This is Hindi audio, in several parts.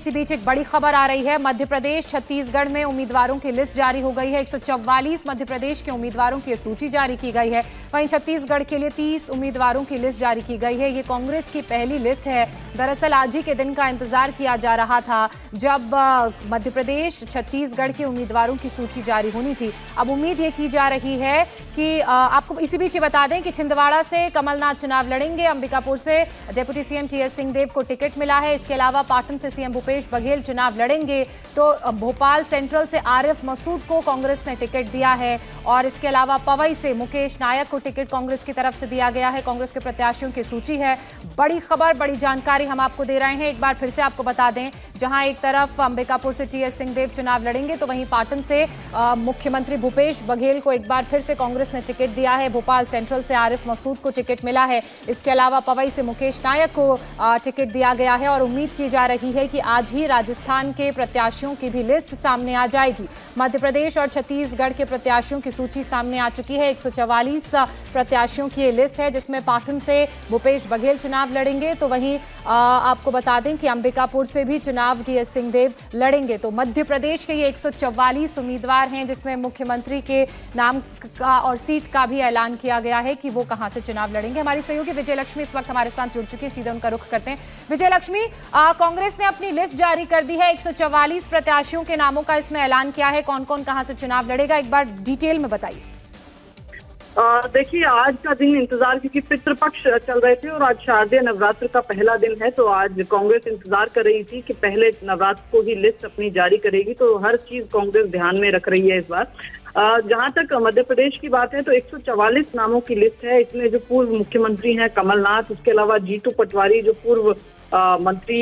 इसी बीच एक बड़ी खबर आ रही है। मध्य प्रदेश छत्तीसगढ़ में उम्मीदवारों की लिस्ट जारी हो गई है। 144 मध्य प्रदेश के उम्मीदवारों की सूची जारी की गई है। वहीं छत्तीसगढ़ के लिए 30 उम्मीदवारों की लिस्ट जारी की गई है। ये कांग्रेस की पहली लिस्ट है। दरअसल आज ही के दिन का इंतजार किया जा रहा था जब मध्य प्रदेश छत्तीसगढ़ के उम्मीदवारों की सूची जारी होनी थी। अब उम्मीद ये की जा रही है कि आपको इसी बीच बता दें कि छिंदवाड़ा से कमलनाथ चुनाव लड़ेंगे। अंबिकापुर से डिप्टी सीएम टीएस सिंहदेव को टिकट मिला है। इसके अलावा पाटन से सीएम भूपेश बघेल चुनाव लड़ेंगे। तो भोपाल सेंट्रल से आरिफ मसूद को कांग्रेस ने टिकट दिया है और इसके अलावा पवई से मुकेश नायक को टिकट कांग्रेस की तरफ से दिया गया है। कांग्रेस के प्रत्याशियों की सूची है। बड़ी खबर, बड़ी जानकारी हम आपको दे रहे हैं। एक बार फिर से आपको बता दें, जहां एक तरफ अंबिकापुर से टीएस सिंहदेव चुनाव लड़ेंगे तो वहीं पाटन से मुख्यमंत्री भूपेश बघेल को एक बार फिर से कांग्रेस ने टिकट दिया है। भोपाल सेंट्रल से आरिफ मसूद को टिकट मिला है। इसके अलावा पवई से मुकेश नायक को टिकट दिया गया है और उम्मीद की जा रही है कि आज ही राजस्थान के प्रत्याशियों की भी लिस्ट सामने आ जाएगी। मध्य प्रदेश और छत्तीसगढ़ के प्रत्याशियों की सूची सामने आ चुकी है। 144 प्रत्याशियों की ये लिस्ट है, जिसमें पाटन से भूपेश बघेल चुनाव लड़ेंगे तो वहीं आपको बता दें कि अंबिकापुर से भी चुनाव टीएस सिंहदेव लड़ेंगे। तो मध्य प्रदेश के ये 144 उम्मीदवार हैं, जिसमें मुख्यमंत्री के नाम का और सीट का भी ऐलान किया गया है कि वो कहां से चुनाव लड़ेंगे। हमारी सहयोगी विजय लक्ष्मी इस वक्त हमारे साथ जुड़ चुकी है। सीधे उनका रुख करते हैं। विजय लक्ष्मी, कांग्रेस ने अपनी लिस्ट जारी कर दी है। 144 प्रत्याशियों के नामों का इसमें ऐलान किया है। कौन कौन कहां से चुनाव लड़ेगा, एक बार डिटेल में बताइए। देखिए, आज का दिन इंतजार, क्योंकि पितृपक्ष चल रहे थे और आज शारदीय नवरात्र का पहला दिन है, तो आज कांग्रेस इंतजार कर रही थी कि पहले नवरात्र को ही लिस्ट अपनी जारी करेगी। तो हर चीज कांग्रेस ध्यान में रख रही है इस बार। जहां तक मध्य प्रदेश की बात है तो 144 नामों की लिस्ट है। इसमें जो पूर्व मुख्यमंत्री हैं कमलनाथ, उसके अलावा जीतू पटवारी जो पूर्व मंत्री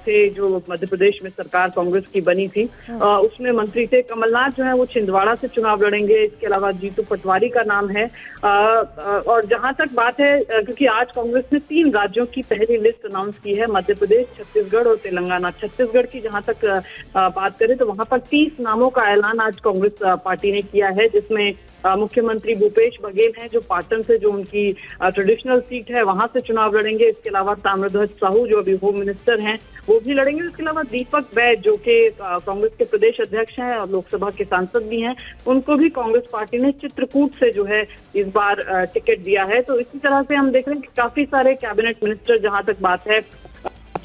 थे, जो मध्य प्रदेश में सरकार कांग्रेस की बनी थी, उसमें मंत्री थे। कमलनाथ जो है वो छिंदवाड़ा से चुनाव लड़ेंगे। इसके अलावा जीतू पटवारी का नाम है। और जहां तक बात है, क्योंकि आज कांग्रेस ने 3 राज्यों की पहली लिस्ट अनाउंस की है, मध्य प्रदेश, छत्तीसगढ़ और तेलंगाना। छत्तीसगढ़ की जहां तक बात करें तो वहां पर 30 नामों का ऐलान आज कांग्रेस पार्टी ने किया है, जिसमें मुख्यमंत्री भूपेश बघेल हैं जो पाटन से, जो उनकी ट्रेडिशनल सीट है, वहां से चुनाव लड़ेंगे। इसके अलावा ताम्रध्वज साहू जो अभी होम मिनिस्टर हैं वो भी लड़ेंगे। इसके अलावा दीपक बैज जो कि कांग्रेस के प्रदेश अध्यक्ष हैं और लोकसभा के सांसद भी हैं, उनको भी कांग्रेस पार्टी ने चित्रकूट से जो है इस बार टिकट दिया है। तो इसी तरह से हम देख रहे हैं कि काफी सारे कैबिनेट मिनिस्टर, जहां तक बात है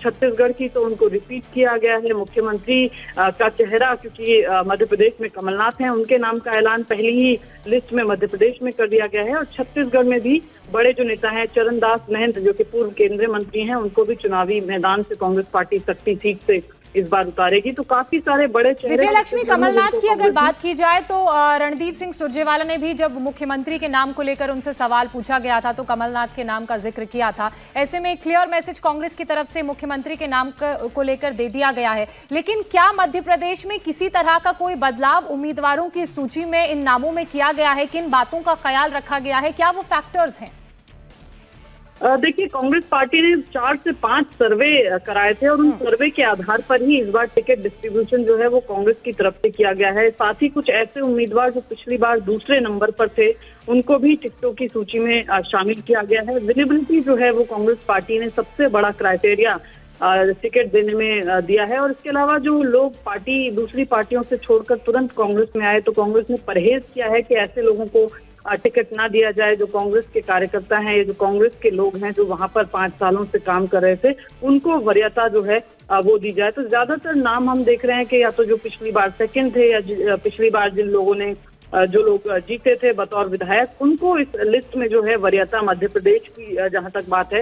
छत्तीसगढ़ की, तो उनको रिपीट किया गया है। मुख्यमंत्री का चेहरा, क्योंकि मध्य प्रदेश में कमलनाथ हैं, उनके नाम का ऐलान पहली ही लिस्ट में मध्य प्रदेश में कर दिया गया है। और छत्तीसगढ़ में भी बड़े जो नेता हैं, चरणदास महंत जो कि पूर्व केंद्रीय मंत्री हैं, उनको भी चुनावी मैदान से कांग्रेस पार्टी शक्ति सीट से इस बार उतारेगी। तो काफी सारे बड़े चेहरे। विजय लक्ष्मी, कमलनाथ की अगर बात की जाए तो रणदीप सिंह सुरजेवाला ने भी जब मुख्यमंत्री के नाम को लेकर उनसे सवाल पूछा गया था तो कमलनाथ के नाम का जिक्र किया था। ऐसे में एक क्लियर मैसेज कांग्रेस की तरफ से मुख्यमंत्री के नाम को लेकर दे दिया गया है। लेकिन क्या मध्य प्रदेश में किसी तरह का कोई बदलाव उम्मीदवारों की सूची में इन नामों में किया गया है? किन बातों का ख्याल रखा गया है? क्या वो फैक्टर्स हैं? देखिए, कांग्रेस पार्टी ने 4 से 5 सर्वे कराए थे और उन सर्वे के आधार पर ही इस बार टिकट डिस्ट्रीब्यूशन जो है वो कांग्रेस की तरफ से किया गया है। साथ ही कुछ ऐसे उम्मीदवार जो पिछली बार दूसरे नंबर पर थे, उनको भी टिकटों की सूची में शामिल किया गया है। विजिबिलिटी जो है वो कांग्रेस पार्टी ने सबसे बड़ा क्राइटेरिया टिकट देने में दिया है। और इसके अलावा जो लोग दूसरी पार्टियों से छोड़कर तुरंत कांग्रेस में आए, तो कांग्रेस ने परहेज किया है कि ऐसे लोगों को टिकट ना दिया जाए। जो कांग्रेस के कार्यकर्ता हैं, जो कांग्रेस के लोग हैं जो वहां पर 5 सालों से काम कर रहे थे, उनको वरीयता जो है वो दी जाए। तो ज्यादातर नाम हम देख रहे हैं कि या तो जो पिछली बार सेकंड थे या पिछली बार जिन लोगों ने जो लोग जीते थे बतौर विधायक, उनको इस लिस्ट में जो है वरीयता मध्य प्रदेश की जहां तक बात है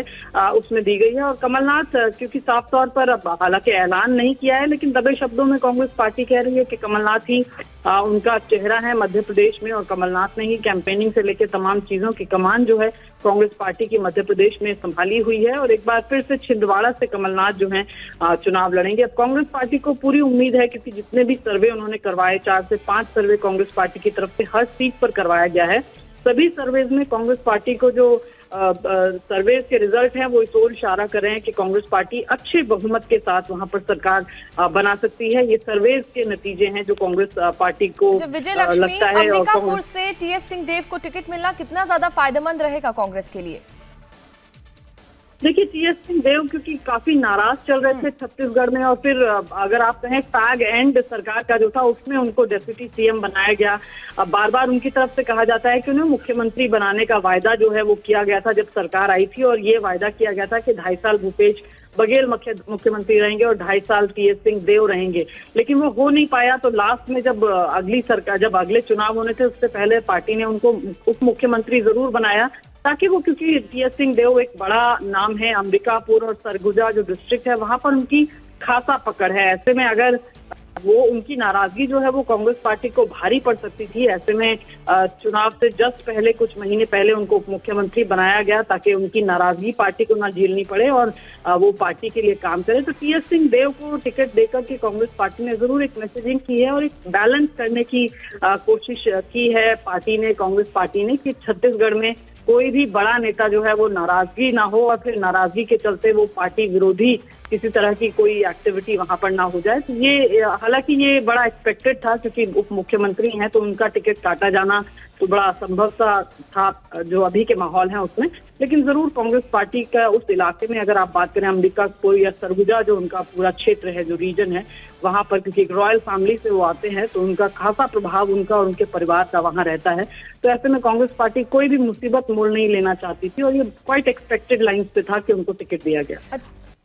उसमें दी गई है। और कमलनाथ, क्योंकि साफ तौर पर हालांकि ऐलान नहीं किया है, लेकिन दबे शब्दों में कांग्रेस पार्टी कह रही है कि कमलनाथ ही उनका चेहरा है मध्य प्रदेश में और कमलनाथ ने ही कैंपेनिंग से लेकर तमाम चीजों की कमान जो है कांग्रेस पार्टी की मध्य प्रदेश में संभाली हुई है। और एक बार फिर से छिंदवाड़ा से कमलनाथ जो है चुनाव लड़ेंगे। अब कांग्रेस पार्टी को पूरी उम्मीद है, क्योंकि जितने भी सर्वे उन्होंने करवाए, 4 से 5 सर्वे कांग्रेस पार्टी की तरफ से हर सीट पर करवाया गया है। सभी सर्वेज में कांग्रेस पार्टी को जो सर्वे के रिजल्ट हैं वो इस ओर इशारा कर रहे हैं कि कांग्रेस पार्टी अच्छे बहुमत के साथ वहां पर सरकार बना सकती है। ये सर्वे के नतीजे हैं जो कांग्रेस पार्टी को विजय लक्ष्मी, लगता है। अंबिकापुर से टीएस सिंहदेव को टिकट मिलना कितना ज्यादा फायदेमंद रहेगा कांग्रेस के लिए? देखिए, टीएस सिंह देव क्योंकि काफी नाराज चल रहे थे छत्तीसगढ़ में, और फिर अगर आप कहें टैग एंड सरकार का जो था उसमें उनको डेप्यूटी सीएम बनाया गया। अब बार बार उनकी तरफ से कहा जाता है कि उन्हें मुख्यमंत्री बनाने का वायदा जो है वो किया गया था जब सरकार आई थी, और ये वायदा किया गया था कि 2.5 साल भूपेश बघेल मुख्यमंत्री रहेंगे और 2.5 साल टीएस सिंह देव रहेंगे, लेकिन वो हो नहीं पाया। तो लास्ट में जब अगले चुनाव होने थे उससे पहले पार्टी ने उनको उप मुख्यमंत्री जरूर बनाया, ताकि वो, क्योंकि टीएस सिंह देव एक बड़ा नाम है, अंबिकापुर और सरगुजा जो डिस्ट्रिक्ट है वहां पर उनकी खासा पकड़ है। ऐसे में अगर वो उनकी नाराजगी जो है वो कांग्रेस पार्टी को भारी पड़ सकती थी। ऐसे में चुनाव से जस्ट पहले, कुछ महीने पहले उनको उप मुख्यमंत्री बनाया गया ताकि उनकी नाराजगी पार्टी को ना झेलनी पड़े और वो पार्टी के लिए काम करे। तो टीएस सिंह देव को टिकट देकर के कांग्रेस पार्टी ने जरूर एक मैसेजिंग की है और एक बैलेंस करने की कोशिश की है पार्टी ने, कांग्रेस पार्टी ने, कि छत्तीसगढ़ में कोई भी बड़ा नेता जो है वो नाराजगी ना हो और फिर नाराजगी के चलते वो पार्टी विरोधी किसी तरह की कोई एक्टिविटी वहां पर ना हो जाए। तो ये, हालांकि ये बड़ा एक्सपेक्टेड था क्योंकि उप मुख्यमंत्री हैं तो उनका टिकट काटा जाना तो बड़ा असंभव सा था जो अभी के माहौल है उसमें। लेकिन जरूर कांग्रेस पार्टी का उस इलाके में, अगर आप बात करें अंबिकापुर या सरगुजा जो उनका पूरा क्षेत्र है, जो रीजन है वहां पर, क्योंकि एक रॉयल फैमिली से वो आते हैं तो उनका खासा प्रभाव उनका और उनके परिवार का वहां रहता है। तो ऐसे में कांग्रेस पार्टी कोई भी मुसीबत मोड़ नहीं लेना चाहती थी और ये क्वाइट एक्सपेक्टेड लाइन पे था कि उनको टिकट दिया गया।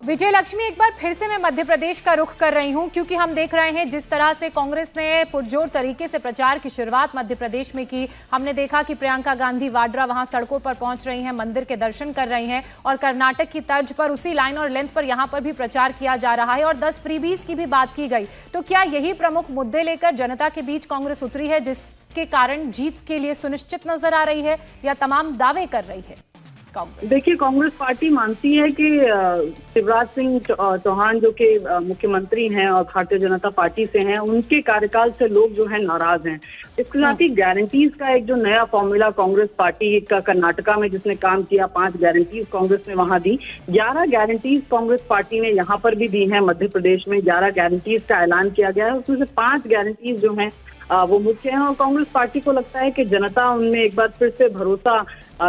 विजय लक्ष्मी, एक बार फिर से मैं मध्य प्रदेश का रुख कर रही हूं क्योंकि हम देख रहे हैं जिस तरह से कांग्रेस ने पुरजोर तरीके से प्रचार की शुरुआत मध्य प्रदेश में की। हमने देखा कि प्रियंका गांधी वाड्रा वहां सड़कों पर पहुंच रही हैं, मंदिर के दर्शन कर रही हैं और कर्नाटक की तर्ज पर उसी लाइन और लेंथ पर यहां पर भी प्रचार किया जा रहा है और 10 फ्रीबीज की भी बात की गई। तो क्या यही प्रमुख मुद्दे लेकर जनता के बीच कांग्रेस उतरी है जिसके कारण जीत के लिए सुनिश्चित नजर आ रही है या तमाम दावे कर रही है कांग्रेस? देखिए, कांग्रेस पार्टी मानती है कि शिवराज सिंह चौहान जो कि मुख्यमंत्री हैं और भारतीय जनता पार्टी से हैं, उनके कार्यकाल से लोग जो है नाराज हैं। इसके साथ ही गारंटीज का एक जो नया फॉर्मूला कांग्रेस पार्टी का कर्नाटका में जिसने काम किया, 5 गारंटीज कांग्रेस ने वहां दी, 11 गारंटीज कांग्रेस पार्टी ने यहाँ पर भी दी है। मध्य प्रदेश में 11 गारंटीज का ऐलान किया गया है, उसमें से 5 गारंटीज जो हैं वो मुख्य हैं और कांग्रेस पार्टी को लगता है कि जनता उनमें एक बार फिर से भरोसा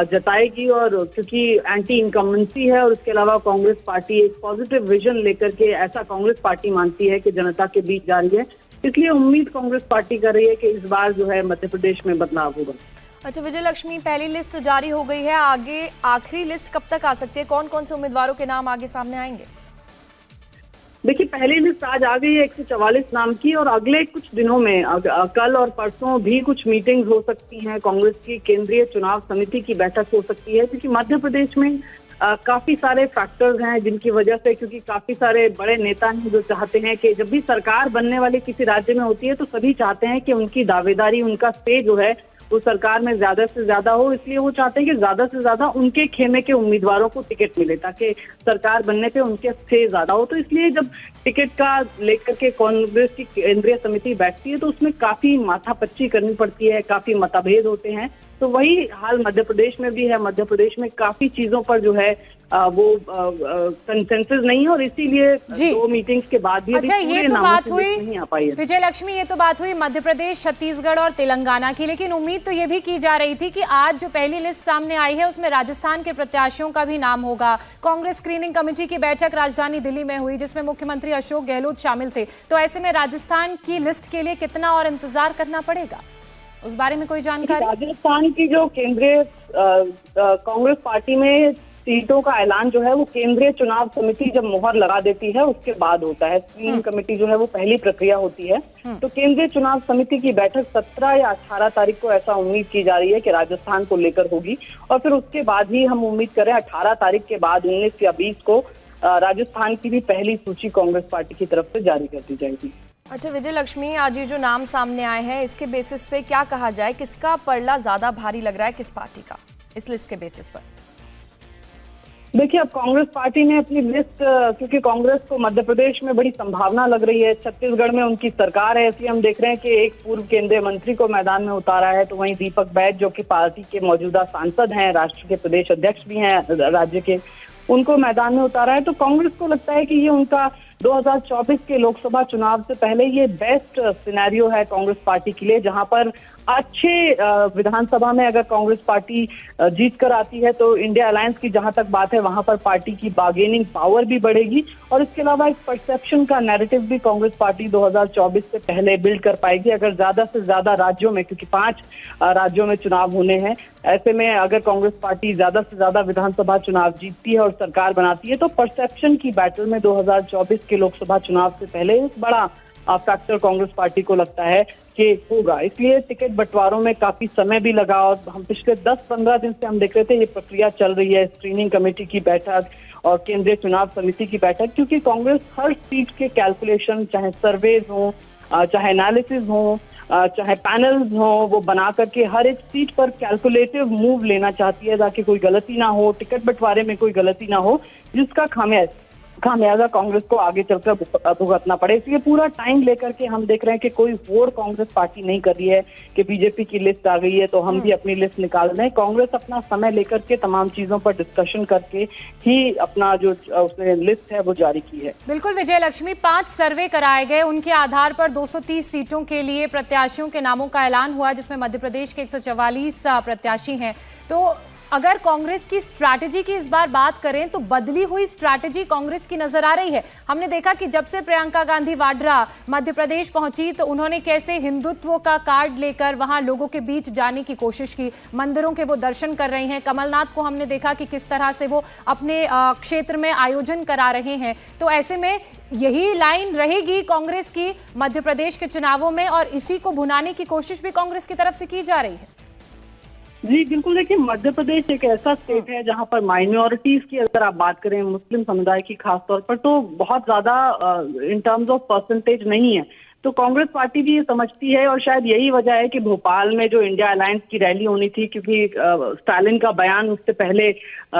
जताएगी। और क्योंकि एंटी इनकम्बेंसी है और उसके अलावा कांग्रेस पार्टी एक पॉजिटिव विजन लेकर के, ऐसा कांग्रेस पार्टी मानती है कि जनता के बीच जा रही है, इसलिए उम्मीद कांग्रेस पार्टी कर रही है कि इस बार जो है मध्य प्रदेश में बदलाव होगा। अच्छा विजय लक्ष्मी, पहली लिस्ट जारी हो गई है, आगे आखिरी लिस्ट कब तक आ सकती है? कौन कौन से उम्मीदवारों के नाम आगे सामने आएंगे? देखिए, पहली लिस्ट आज आ गई है 144 नाम की और अगले कुछ दिनों में कल और परसों भी कुछ मीटिंग्स हो सकती हैं। कांग्रेस की केंद्रीय चुनाव समिति की बैठक हो सकती है क्योंकि मध्य प्रदेश में काफी सारे फैक्टर्स हैं जिनकी वजह से, क्योंकि काफी सारे बड़े नेता हैं जो चाहते हैं कि जब भी सरकार बनने वाली किसी राज्य में होती है तो सभी चाहते हैं कि उनकी दावेदारी, उनका स्टे जो है वो सरकार में ज्यादा से ज्यादा हो। इसलिए वो चाहते हैं कि ज्यादा से ज्यादा उनके खेमे के उम्मीदवारों को टिकट मिले ताकि सरकार बनने पे उनके स्टे ज्यादा हो। तो इसलिए जब टिकट का लेकर के कांग्रेस की केंद्रीय समिति बैठती है तो उसमें काफी माथापच्ची करनी पड़ती है, काफी मतभेद होते हैं। तो वही हाल मध्य प्रदेश में भी है। मध्य प्रदेश में काफी चीजों पर जो है वो कंसेंसस नहीं है और इसीलिए 2 मीटिंग्स के बाद भी अच्छा, ये तो बात हुई नहीं आ पाई है। विजय लक्ष्मी, ये तो बात हुई मध्य प्रदेश, छत्तीसगढ़ और तेलंगाना की, लेकिन उम्मीद तो ये भी की जा रही थी कि आज जो पहली लिस्ट सामने आई है उसमें राजस्थान के प्रत्याशियों का भी नाम होगा। कांग्रेस स्क्रीनिंग कमेटी की बैठक राजधानी दिल्ली में हुई जिसमें मुख्यमंत्री अशोक गहलोत शामिल थे। तो ऐसे में राजस्थान की लिस्ट के लिए कितना और इंतजार करना पड़ेगा, उस बारे में कोई जानकारी? राजस्थान की जो केंद्रीय कांग्रेस पार्टी में सीटों का ऐलान जो है वो केंद्रीय चुनाव समिति जब मोहर लगा देती है उसके बाद होता है। स्क्रीनिंग कमेटी जो है वो पहली प्रक्रिया होती है। तो केंद्रीय चुनाव समिति की बैठक 17 या 18 तारीख को ऐसा उम्मीद की जा रही है कि राजस्थान को लेकर होगी और फिर उसके बाद ही हम उम्मीद करें 18 तारीख के बाद 19 या 20 को राजस्थान की भी पहली सूची कांग्रेस पार्टी की तरफ से जारी कर दी जाएगी। अच्छा विजय लक्ष्मी, आज ये जो नाम सामने आए हैं इसके बेसिस पे क्या कहा जाए, किसका पलड़ा ज्यादा भारी लग रहा है, किस पार्टी का, इस लिस्ट के बेसिस पर? देखिए, अब कांग्रेस पार्टी ने अपनी लिस्ट, क्योंकि कांग्रेस को मध्य प्रदेश में बड़ी संभावना लग रही है, छत्तीसगढ़ में उनकी सरकार है, इसलिए हम देख रहे हैं कि एक पूर्व केंद्रीय मंत्री को मैदान में उतारा है। तो वहीं दीपक बैज जो कि पार्टी के मौजूदा सांसद हैं, राष्ट्र के प्रदेश अध्यक्ष भी हैं राज्य के, उनको मैदान में उतारा है। तो कांग्रेस को लगता है कि ये उनका 2024 के लोकसभा चुनाव से पहले ये बेस्ट सिनेरियो है कांग्रेस पार्टी के लिए, जहां पर अच्छे विधानसभा में अगर कांग्रेस पार्टी जीत कर आती है तो इंडिया अलायंस की जहां तक बात है वहां पर पार्टी की बार्गेनिंग पावर भी बढ़ेगी और इसके अलावा एक परसेप्शन का नैरेटिव भी कांग्रेस पार्टी 2024 से पहले बिल्ड कर पाएगी। अगर ज्यादा से ज्यादा राज्यों में, क्योंकि 5 राज्यों में चुनाव होने हैं, ऐसे में अगर कांग्रेस पार्टी ज्यादा से ज्यादा विधानसभा चुनाव जीतती है और सरकार बनाती है तो परसेप्शन की बैटल में 2024 के लोकसभा चुनाव से पहले एक बड़ा फैक्टर कांग्रेस पार्टी को लगता है कि होगा। इसलिए टिकट बंटवारों में काफी समय भी लगा और हम पिछले 10-15 दिन से हम देख रहे थे ये प्रक्रिया चल रही है, स्क्रीनिंग कमेटी की बैठक और केंद्रीय चुनाव समिति की बैठक, क्योंकि कांग्रेस हर सीट के कैलकुलेशन, चाहे सर्वेज हो, चाहे एनालिसिस हो, चाहे पैनल्स हो, वो बना करके हर एक सीट पर कैलकुलेटिव मूव लेना चाहती है ताकि कोई गलती ना हो, टिकट बंटवारे में कोई गलती ना हो जिसका खामियाजा कांग्रेस को आगे चलकर भुगतना पड़े। इसलिए पूरा टाइम लेकर के हम देख रहे हैं कि कोई होड़ कांग्रेस पार्टी नहीं कर रही है कि बीजेपी की लिस्ट आ गई है तो हम भी अपनी लिस्ट निकाल रहे हैं। कांग्रेस अपना समय लेकर के तमाम चीजों पर डिस्कशन करके ही अपना जो उसने लिस्ट है वो जारी की है। बिल्कुल विजय लक्ष्मी, 5 सर्वे कराए गए, उनके आधार पर 230 सीटों के लिए प्रत्याशियों के नामों का ऐलान हुआ, जिसमें मध्य प्रदेश के 144 प्रत्याशी हैं। तो अगर कांग्रेस की स्ट्रैटेजी की इस बार बात करें तो बदली हुई स्ट्रैटेजी कांग्रेस की नजर आ रही है। हमने देखा कि जब से प्रियंका गांधी वाड्रा मध्य प्रदेश पहुंची तो उन्होंने कैसे हिंदुत्व का कार्ड लेकर वहां लोगों के बीच जाने की कोशिश की, मंदिरों के वो दर्शन कर रही हैं। कमलनाथ को हमने देखा कि किस तरह से वो अपने क्षेत्र में आयोजन करा रहे हैं। तो ऐसे में यही लाइन रहेगी कांग्रेस की मध्य प्रदेश के चुनावों में और इसी को भुनाने की कोशिश भी कांग्रेस की तरफ से की जा रही है। जी बिल्कुल, देखिए मध्य प्रदेश एक ऐसा स्टेट है जहां पर माइनॉरिटीज की अगर आप बात करें, मुस्लिम समुदाय की खास तौर पर, तो बहुत ज्यादा इन टर्म्स ऑफ परसेंटेज नहीं है। तो कांग्रेस पार्टी भी ये समझती है और शायद यही वजह है कि भोपाल में जो इंडिया अलायंस की रैली होनी थी, क्योंकि स्टालिन का बयान उससे पहले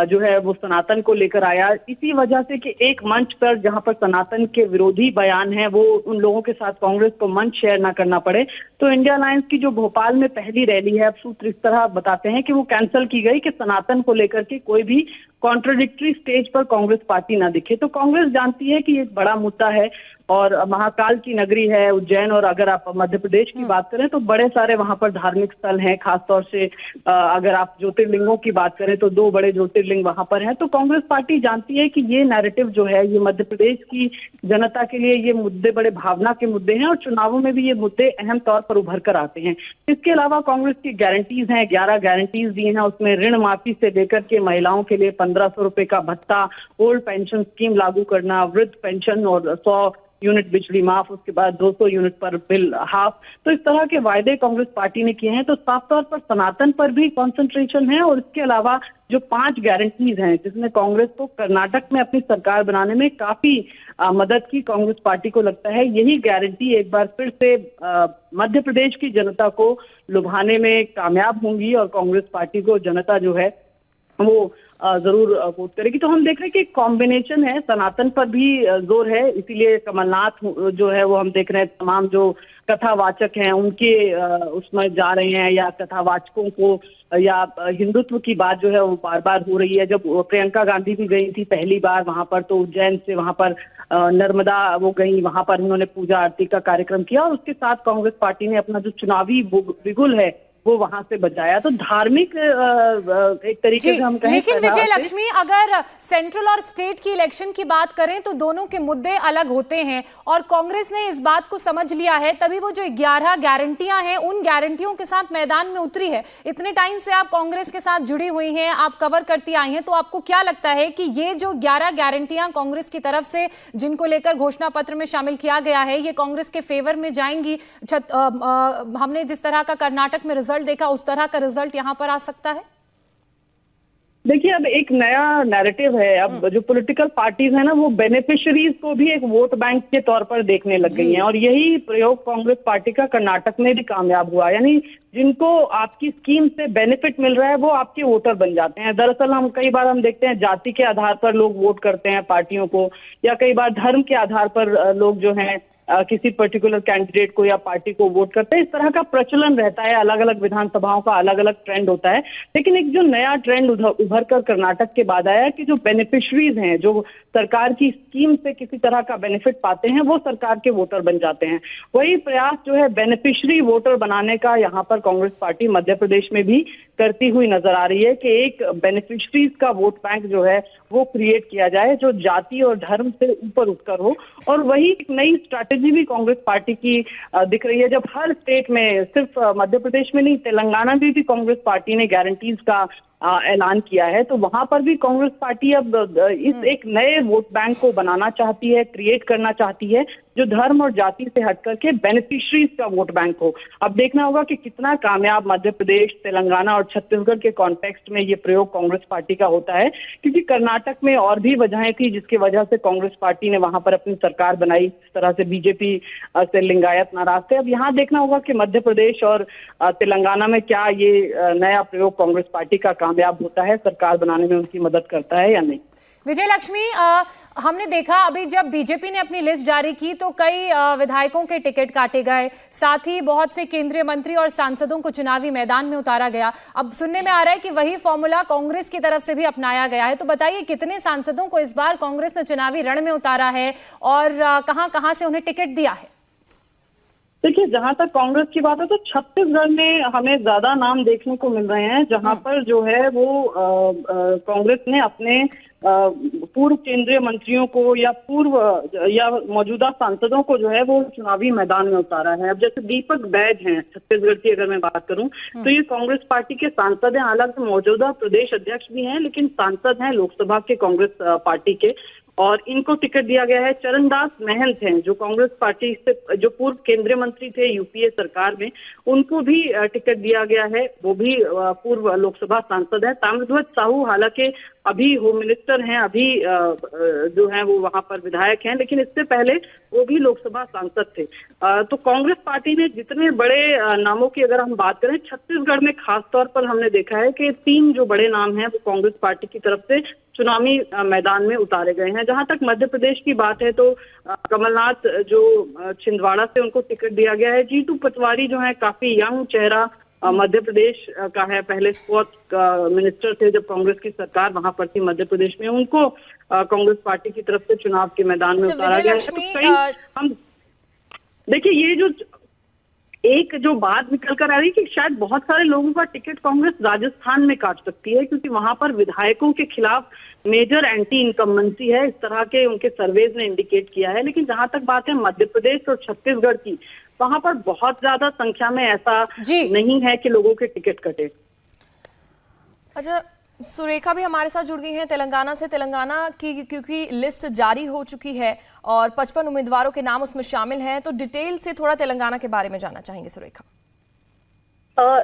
जो है वो सनातन को लेकर आया, इसी वजह से कि एक मंच पर जहां पर सनातन के विरोधी बयान है वो उन लोगों के साथ कांग्रेस को मंच शेयर ना करना पड़े, तो इंडिया अलायंस की जो भोपाल में पहली रैली है, अब सूत्र इस तरह बताते हैं कि वो कैंसिल की गई कि सनातन को लेकर के कोई भी कॉन्ट्रोडिक्टरी स्टेज पर कांग्रेस पार्टी ना दिखे। तो कांग्रेस जानती है कि ये एक बड़ा मुद्दा है और महाकाल की नगरी है उज्जैन, और अगर आप मध्य प्रदेश की बात करें तो बड़े सारे वहां पर धार्मिक स्थल हैं, खासतौर से अगर आप ज्योतिर्लिंगों की बात करें तो 2 बड़े ज्योतिर्लिंग वहां पर हैं। तो कांग्रेस पार्टी जानती है कि ये नैरेटिव जो है ये मध्य प्रदेश की जनता के लिए ये मुद्दे बड़े भावना के मुद्दे हैं और चुनावों में भी ये मुद्दे अहम तौर पर उभर कर आते हैं। इसके अलावा कांग्रेस की गारंटीज हैं, 11 गारंटीज दी हैं, उसमें ऋण माफी से लेकर के महिलाओं के लिए 1500 रुपए का भत्ता, ओल्ड पेंशन स्कीम लागू करना, वृद्ध पेंशन और 100 यूनिट बिजली माफ, उसके बाद 200 यूनिट पर बिल हाफ। तो इस तरह के वायदे कांग्रेस पार्टी ने किए हैं। तो साफ तौर पर सनातन पर भी कंसंट्रेशन है और इसके अलावा जो 5 गारंटीज हैं जिसमें कांग्रेस को कर्नाटक में अपनी सरकार बनाने में काफी मदद की कांग्रेस पार्टी को लगता है, यही गारंटी एक बार फिर से मध्य प्रदेश की जनता को लुभाने में कामयाब होंगी और कांग्रेस पार्टी को जनता जो है वो जरूर वोट करेगी। तो हम देख रहे हैं कि कॉम्बिनेशन है, सनातन पर भी जोर है, इसीलिए कमलनाथ जो है वो हम देख रहे हैं तमाम जो कथावाचक हैं उनके उसमें जा रहे हैं, या कथावाचकों को या हिंदुत्व की बात जो है वो बार बार हो रही है। जब प्रियंका गांधी भी गई थी पहली बार वहां पर तो उज्जैन से वहां पर नर्मदा वो गई, वहां पर उन्होंने पूजा आरती का कार्यक्रम किया और उसके साथ कांग्रेस पार्टी ने अपना जो चुनावी बिगुल है वो वहां से बचाया। तो धार्मिक एक तरीके से हम कहें। लेकिन विजय लक्ष्मी, अगर सेंट्रल और स्टेट की इलेक्शन की बात करें तो दोनों के मुद्दे अलग होते हैं और कांग्रेस ने इस बात को समझ लिया है, तभी वो जो 11 गारंटियां हैं उन गारंटियों के साथ मैदान में उतरी है। इतने टाइम से आप कांग्रेस के साथ जुड़ी हुई हैं, आप कवर करती आई हैं, तो आपको क्या लगता है कि ये जो 11 गारंटियां कांग्रेस की तरफ से जिनको लेकर घोषणा पत्र में शामिल किया गया है ये कांग्रेस के फेवर में जाएंगी? हमने जिस तरह का कर्नाटक में रिजल्ट देखा उस तरह का रिजल्ट यहां पर आ सकता है? देखिए, अब एक नया नैरेटिव है। अब जो पॉलिटिकल पार्टीज है ना वो बेनिफिशियरीज को भी एक वोट बैंक के तौर पर देखने लग गई हैं और यही प्रयोग कांग्रेस पार्टी का कर्नाटक में भी कामयाब हुआ। यानी जिनको आपकी स्कीम से बेनिफिट मिल रहा है वो आपके वोटर बन जाते हैं। दरअसल हम कई बार हम देखते हैं जाति के आधार पर लोग वोट करते हैं पार्टियों को, या कई बार धर्म के आधार पर लोग जो हैं किसी पर्टिकुलर कैंडिडेट को या पार्टी को वोट करते हैं। इस तरह का प्रचलन रहता है, अलग अलग विधानसभाओं का अलग अलग ट्रेंड होता है। लेकिन एक जो नया ट्रेंड उभर कर कर्नाटक के बाद आया कि जो बेनिफिशरीज हैं, जो सरकार की स्कीम से किसी तरह का बेनिफिट पाते हैं, वो सरकार के वोटर बन जाते हैं। वही प्रयास जो है बेनिफिशरी वोटर बनाने का यहाँ पर कांग्रेस पार्टी मध्य प्रदेश में भी करती हुई नजर आ रही है कि एक बेनिफिशरीज का वोट बैंक जो है वो क्रिएट किया जाए, जो जाति और धर्म से ऊपर उठकर हो। और वही एक नई स्ट्रैटेजी भी कांग्रेस पार्टी की दिख रही है। जब हर स्टेट में, सिर्फ मध्य प्रदेश में नहीं, तेलंगाना में भी कांग्रेस पार्टी ने गारंटीज का ऐलान किया है, तो वहां पर भी कांग्रेस पार्टी अब इस एक नए वोट बैंक को बनाना चाहती है, क्रिएट करना चाहती है, जो धर्म और जाति से हट करके बेनिफिशरीज का वोट बैंक हो। अब देखना होगा कि कितना कामयाब मध्य प्रदेश, तेलंगाना और छत्तीसगढ़ के कॉन्टेक्स्ट में ये प्रयोग कांग्रेस पार्टी का होता है, क्योंकि कर्नाटक में और भी वजहें थी जिसकी वजह से कांग्रेस पार्टी ने वहां पर अपनी सरकार बनाई। इस तरह से बीजेपी से लिंगायत नाराज थे। अब यहाँ देखना होगा कि मध्य प्रदेश और तेलंगाना में क्या ये नया प्रयोग कांग्रेस पार्टी का कामयाब होता है, सरकार बनाने में उनकी मदद करता है या नहीं। विजय लक्ष्मी, हमने देखा अभी जब बीजेपी ने अपनी लिस्ट जारी की तो कई विधायकों के टिकट काटे गए, साथ ही बहुत से केंद्रीय मंत्री और सांसदों को चुनावी मैदान में उतारा गया। अब सुनने में आ रहा है कि वही फॉर्मूला कांग्रेस की तरफ से भी अपनाया गया है। तो बताइए, कितने सांसदों को इस बार कांग्रेस ने चुनावी रण में उतारा है और कहां-कहां से उन्हें टिकट दिया है? देखिए, जहां तक कांग्रेस की बात है तो छत्तीसगढ़ में हमें ज्यादा नाम देखने को मिल रहे हैं, जहां पर जो है वो कांग्रेस ने अपने पूर्व केंद्रीय मंत्रियों को या मौजूदा सांसदों को जो है वो चुनावी मैदान में उतारा है। अब जैसे दीपक बैज हैं, छत्तीसगढ़ की अगर मैं बात करूं तो ये कांग्रेस पार्टी के सांसद हैं, हालांकि मौजूदा प्रदेश अध्यक्ष भी हैं, लेकिन सांसद हैं लोकसभा के कांग्रेस पार्टी के, और इनको टिकट दिया गया है। चरणदास महंत हैं, जो कांग्रेस पार्टी से जो पूर्व केंद्रीय मंत्री थे यूपीए सरकार में, उनको भी टिकट दिया गया है, वो भी पूर्व लोकसभा सांसद है। ताम्रध्वज साहू हालांकि अभी होम मिनिस्टर हैं, अभी जो है वो वहां पर विधायक हैं, लेकिन इससे पहले वो भी लोकसभा सांसद थे। तो कांग्रेस पार्टी ने जितने बड़े नामों की अगर हम बात करें, छत्तीसगढ़ में खासतौर पर हमने देखा है कि 3 जो बड़े नाम हैं वो कांग्रेस पार्टी की तरफ से चुनावी मैदान में उतारे गए हैं। जहां तक मध्य प्रदेश की बात है तो कमलनाथ जो छिंदवाड़ा से, उनको टिकट दिया गया है। जीतू पटवारी जो है काफी यंग चेहरा मध्य प्रदेश का है, पहले स्पोर्ट्स मिनिस्टर थे जब कांग्रेस की सरकार वहां पर थी मध्य प्रदेश में, उनको कांग्रेस पार्टी की तरफ से चुनाव के मैदान में उतारा गया है। हम देखिए, ये जो एक जो बात निकल कर आ रही है कि शायद बहुत सारे लोगों का टिकट कांग्रेस राजस्थान में काट सकती है, क्योंकि वहां पर विधायकों के खिलाफ मेजर एंटी इनकम्बेंसी है, इस तरह के उनके सर्वेज ने इंडिकेट किया है। लेकिन जहां तक बात है मध्य प्रदेश और छत्तीसगढ़ की, वहां पर बहुत ज्यादा संख्या में ऐसा नहीं है कि लोगों के टिकट कटे। अच्छा, सुरेखा भी हमारे साथ जुड़ गई हैं तेलंगाना से। तेलंगाना की क्योंकि लिस्ट जारी हो चुकी है और 55 उम्मीदवारों के नाम उसमें शामिल हैं, तो डिटेल से थोड़ा तेलंगाना के बारे में जानना चाहेंगे सुरेखा।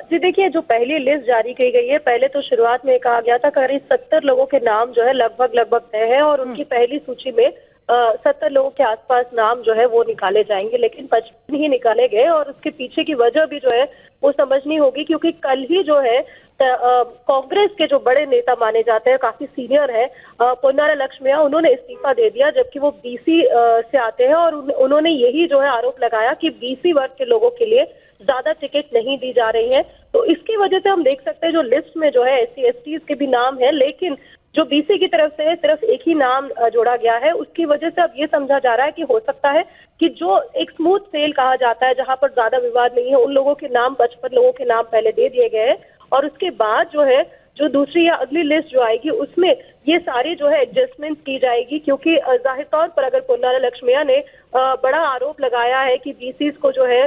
जी देखिए, जो पहली लिस्ट जारी की गई है, पहले तो शुरुआत में कहा गया था करीब 70 लोगों के नाम जो है लगभग तय है और उनकी पहली सूची में 70 लोगों के आसपास नाम जो है वो निकाले जाएंगे, लेकिन 55 ही निकाले गए। और उसके पीछे की वजह भी जो है वो समझनी होगी, क्योंकि कल ही जो है कांग्रेस के जो बड़े नेता माने जाते हैं, काफी सीनियर है, पोन्नारा लक्ष्मैया, उन्होंने इस्तीफा दे दिया, जबकि वो बीसी से आते हैं। और उन्होंने यही जो है आरोप लगाया कि बीसी वर्ग के लोगों के लिए ज्यादा टिकट नहीं दी जा रही है। तो इसकी वजह से हम देख सकते हैं जो लिस्ट में जो है SC STs के भी नाम है, लेकिन जो बीसी की तरफ से सिर्फ एक ही नाम जोड़ा गया है। उसकी वजह से अब ये समझा जा रहा है कि हो सकता है कि जो एक स्मूथ सेल कहा जाता है, जहां पर ज्यादा विवाद नहीं है, उन लोगों के नाम 55 लोगों के नाम पहले दे दिए गए हैं, और उसके बाद जो है जो दूसरी या अगली लिस्ट जो आएगी उसमें ये सारी जो है एडजस्टमेंट की जाएगी। क्योंकि जाहिर तौर पर अगर पोन्नारा लक्ष्मैया ने बड़ा आरोप लगाया है कि बीसीस को जो है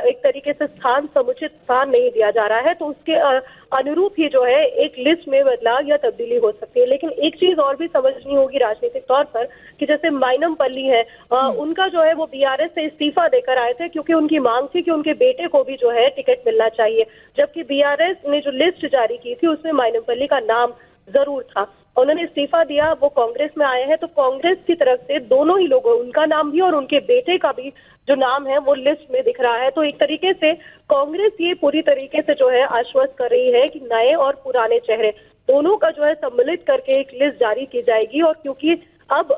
एक तरीके से समुचित स्थान नहीं दिया जा रहा है, तो उसके अनुरूप ही जो है एक लिस्ट में बदलाव या तब्दीली हो सकती है। लेकिन एक चीज और भी समझनी होगी राजनीतिक तौर पर कि जैसे माइनमपल्ली है, उनका जो है वो BRS से इस्तीफा देकर आए थे, क्योंकि उनकी मांग थी कि उनके बेटे को भी जो है टिकट मिलना चाहिए, जबकि BRS ने जो लिस्ट जारी की थी उसमें माइनमपल्ली का नाम जरूर था। उन्होंने इस्तीफा दिया, वो कांग्रेस में आए हैं, तो कांग्रेस की तरफ से दोनों ही लोगों, उनका नाम भी और उनके बेटे का भी जो नाम है वो लिस्ट में दिख रहा है। तो एक तरीके से कांग्रेस ये पूरी तरीके से जो है आश्वस्त कर रही है कि नए और पुराने चेहरे दोनों का जो है सम्मिलित करके एक लिस्ट जारी की जाएगी। और क्योंकि अब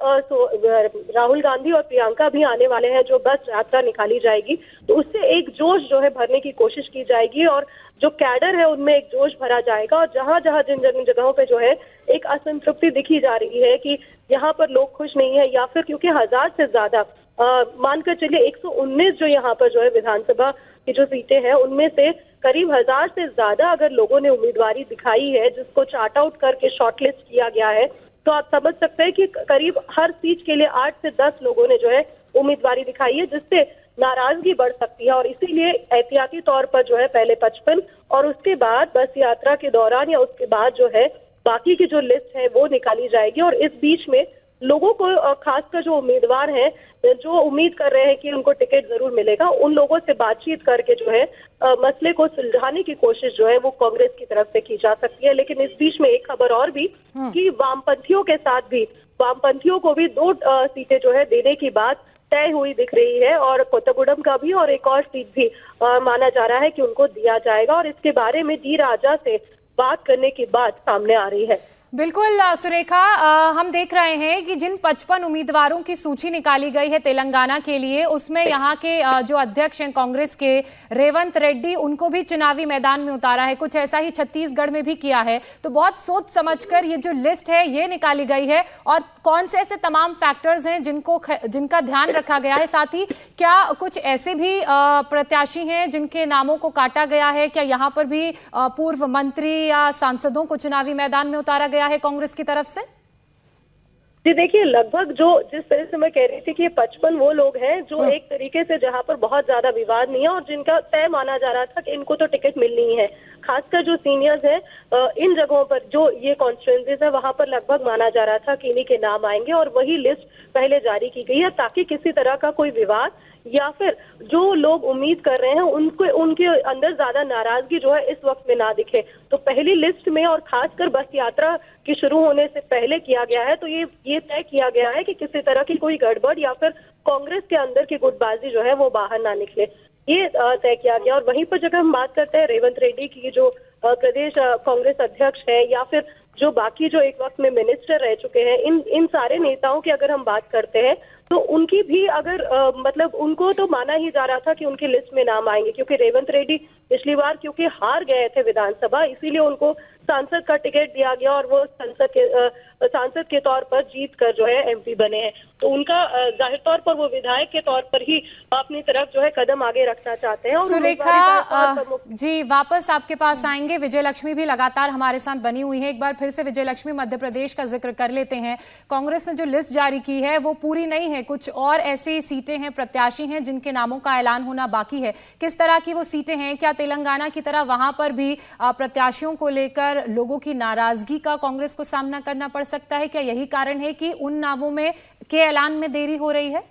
राहुल गांधी और प्रियंका भी आने वाले हैं, जो बस यात्रा निकाली जाएगी, तो उससे एक जोश जो है भरने की कोशिश की जाएगी और जो कैडर है उनमें एक जोश भरा जाएगा। और जहां जहां जिन जगहों पे जो है एक असंतृप्ति दिखी जा रही है कि यहाँ पर लोग खुश नहीं है, या फिर क्योंकि 1000 से ज्यादा मानकर चलिए 119 जो यहाँ पर जो है विधानसभा की जो सीटें हैं उनमें से करीब 1000 से ज्यादा अगर लोगों ने उम्मीदवारी दिखाई है, जिसको चार्ट आउट करके शॉर्टलिस्ट किया गया है, तो आप समझ सकते हैं कि करीब हर सीट के लिए 8 से 10 लोगों ने जो है उम्मीदवारी दिखाई है, जिससे नाराजगी बढ़ सकती है। और इसीलिए एहतियाती तौर पर जो है पहले 55 और उसके बाद बस यात्रा के दौरान या उसके बाद जो है बाकी की जो लिस्ट है वो निकाली जाएगी। और इस बीच में लोगों को, खासकर जो उम्मीदवार हैं जो उम्मीद कर रहे हैं कि उनको टिकट जरूर मिलेगा, उन लोगों से बातचीत करके जो है मसले को सुलझाने की कोशिश जो है वो कांग्रेस की तरफ से की जा सकती है। लेकिन इस बीच में एक खबर और भी कि वामपंथियों के साथ भी, वामपंथियों को भी 2 सीटें जो है देने की बात तय हुई दिख रही है, और कोत्तागुडम का भी और एक और सीट भी माना जा रहा है कि उनको दिया जाएगा। और इसके बारे में डी राजा से बात करने की बात सामने आ रही है। बिल्कुल सुरेखा, हम देख रहे हैं कि जिन 55 उम्मीदवारों की सूची निकाली गई है तेलंगाना के लिए, उसमें यहाँ के जो अध्यक्ष हैं कांग्रेस के रेवंत रेड्डी, उनको भी चुनावी मैदान में उतारा है। कुछ ऐसा ही छत्तीसगढ़ में भी किया है। तो बहुत सोच समझकर ये जो लिस्ट है ये निकाली गई है, और कौन से ऐसे तमाम फैक्टर्स हैं जिनका ध्यान रखा गया है? साथ ही क्या कुछ ऐसे भी प्रत्याशी हैं जिनके नामों को काटा गया है? क्या यहाँ पर भी पूर्व मंत्री या सांसदों को चुनावी मैदान में उतारा गया है कांग्रेस की तरफ से? जी देखिए, लगभग जो जिस तरह से मैं कह रही थी कि 55 वो लोग हैं जो एक तरीके से जहां पर बहुत ज्यादा विवाद नहीं है और जिनका तय माना जा रहा था कि इनको तो टिकट मिलनी ही है। खासकर जो सीनियर्स हैं इन जगहों पर, जो ये कॉन्स्टिट्यूएंसीज है, वहां पर लगभग माना जा रहा था कि इन्हीं के नाम आएंगे, और वही लिस्ट पहले जारी की गई है ताकि किसी तरह का कोई विवाद या फिर जो लोग उम्मीद कर रहे हैं उनके अंदर ज्यादा नाराजगी जो है इस वक्त में ना दिखे। तो पहली लिस्ट में और खासकर बस यात्रा की शुरू होने से पहले किया गया है, तो ये तय किया गया है कि किसी तरह की कोई गड़बड़ या फिर कांग्रेस के अंदर की गुटबाजी जो है वो बाहर ना निकले, ये तय किया गया। और वहीं पर जब हम बात करते हैं रेवंत रेड्डी की, जो प्रदेश कांग्रेस अध्यक्ष है, या फिर जो बाकी जो एक वक्त में मिनिस्टर रह चुके हैं, इन सारे नेताओं की अगर हम बात करते हैं तो उनकी भी अगर मतलब उनको तो माना ही जा रहा था कि उनकी लिस्ट में नाम आएंगे, क्योंकि रेवंत रेड्डी पिछली बार क्योंकि हार गए थे विधानसभा, इसीलिए उनको सांसद का टिकट दिया गया और वो सांसद के तौर पर जीत कर जो है एमपी बने हैं। तो उनका जाहिर तौर पर वो विधायक के तौर पर ही अपनी तरफ जो है कदम आगे रखना चाहते हैं। और सुरेखा जी, वापस आपके पास आएंगे। विजय लक्ष्मी भी लगातार हमारे साथ बनी हुई है। एक बार फिर से विजय लक्ष्मी, मध्य प्रदेश का जिक्र कर लेते हैं। कांग्रेस ने जो लिस्ट जारी की है वो पूरी नहीं है, कुछ और ऐसी सीटें हैं, प्रत्याशी हैं जिनके नामों का ऐलान होना बाकी है। किस तरह की वो सीटें हैं? क्या तेलंगाना की तरह वहां पर भी प्रत्याशियों को लेकर लोगों की नाराजगी का कांग्रेस को सामना करना पड़ सकता है? क्या यही कारण है कि उन नामों में के ऐलान में देरी हो रही है?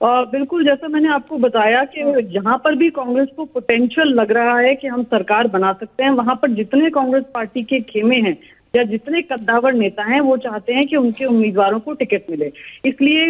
बिल्कुल, जैसा मैंने आपको बताया कि जहां पर भी कांग्रेस को पोटेंशियल लग रहा है कि हम सरकार बना सकते हैं, वहां पर जितने कांग्रेस पार्टी के खेमे हैं या जितने कद्दावर नेता हैं वो चाहते हैं कि उनके उम्मीदवारों को टिकट मिले। इसलिए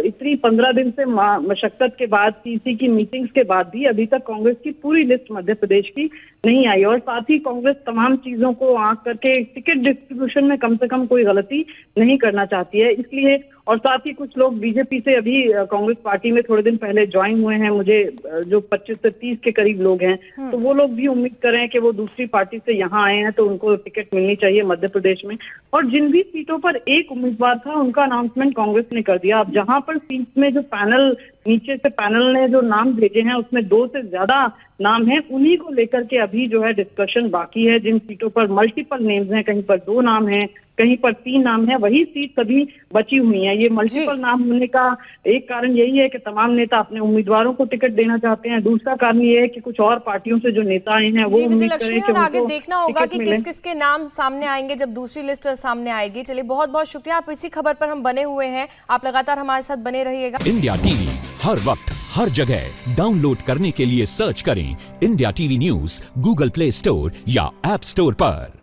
इतनी 15 दिन से मशक्कत के बाद, सीसी की मीटिंग्स के बाद भी अभी तक कांग्रेस की पूरी लिस्ट मध्य प्रदेश की नहीं आई, और साथ ही कांग्रेस तमाम चीजों को आंक करके टिकट डिस्ट्रीब्यूशन में कम से कम कोई गलती नहीं करना चाहती है। इसलिए, और साथ ही कुछ लोग बीजेपी से अभी कांग्रेस पार्टी में थोड़े दिन पहले ज्वाइन हुए हैं, मुझे जो 25 से 30 के करीब लोग हैं, तो वो लोग भी उम्मीद कर रहे हैं कि वो दूसरी पार्टी से यहाँ आए हैं तो उनको टिकट मिलनी चाहिए मध्य प्रदेश में। और जिन भी सीटों पर एक उम्मीदवार था उनका अनाउंसमेंट कांग्रेस ने कर दिया। अब जहां पर सीट में जो पैनल, नीचे से पैनल ने जो नाम भेजे हैं उसमें 2 से ज्यादा नाम है, उन्हीं को लेकर के अभी जो है डिस्कशन बाकी है। जिन सीटों पर मल्टीपल नेम्स हैं, कहीं पर 2 नाम हैं, कहीं पर 3 नाम है, वही सीट सभी बची हुई है। ये मल्टीपल नाम होने का एक कारण यही है कि तमाम नेता अपने उम्मीदवारों को टिकट देना चाहते हैं। दूसरा कारण ये है कि कुछ और पार्टियों से जो नेता आए हैं वो उम्मीद करें कि आगे देखना होगा कि किस किस के नाम सामने आएंगे जब दूसरी लिस्ट सामने आएगी। चलिए, बहुत बहुत शुक्रिया, आप इसी खबर पर हम बने हुए हैं, आप लगातार हमारे साथ बने रहिएगा। इंडिया टीवी हर वक्त हर जगह डाउनलोड करने के लिए सर्च करें India TV news Google play store या ऐप स्टोर पर।